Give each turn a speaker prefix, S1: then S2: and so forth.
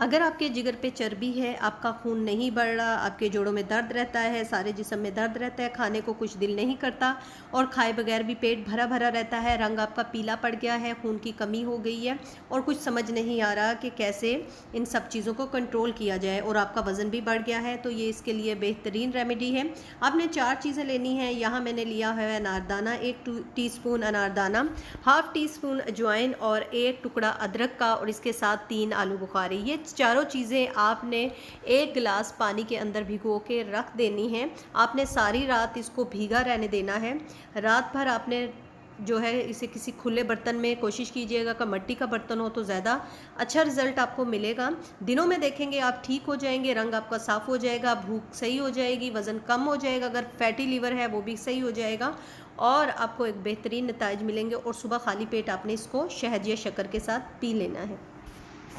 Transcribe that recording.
S1: अगर आपके जिगर पे चर्बी है, आपका खून नहीं बढ़ रहा, आपके जोड़ों में दर्द रहता है, सारे जिस्म में दर्द रहता है, खाने को कुछ दिल नहीं करता और खाए बगैर भी पेट भरा-भरा रहता है, रंग आपका पीला पड़ गया है, खून की कमी हो गई है और कुछ समझ नहीं आ रहा कि कैसे इन सब चीज़ों को कंट्रोल किया जाए और आपका वज़न भी बढ़ गया है, तो ये इसके लिए बेहतरीन रेमेडी है। आपने 4 चीज़ें लेनी हैं। यहाँ मैंने लिया है अनारदाना, 1 टीस्पून अनारदाना, हाफ़ टी स्पून अजवाइन और 1 टुकड़ा अदरक का और इसके साथ 3 आलू बुखारी। ये चारों चीज़ें आपने 1 गिलास पानी के अंदर भिगो के रख देनी हैं। आपने सारी रात इसको भीगा रहने देना है। रात भर आपने जो है इसे किसी खुले बर्तन में, कोशिश कीजिएगा कि मिट्टी का बर्तन हो तो ज़्यादा अच्छा रिज़ल्ट आपको मिलेगा। दिनों में देखेंगे आप ठीक हो जाएंगे, रंग आपका साफ़ हो जाएगा, भूख सही हो जाएगी, वज़न कम हो जाएगा, अगर फैटी लीवर है वो भी सही हो जाएगा और आपको एक बेहतरीन नताइज मिलेंगे। और सुबह खाली पेट आपने इसको शहद या शक्कर के साथ पी लेना है।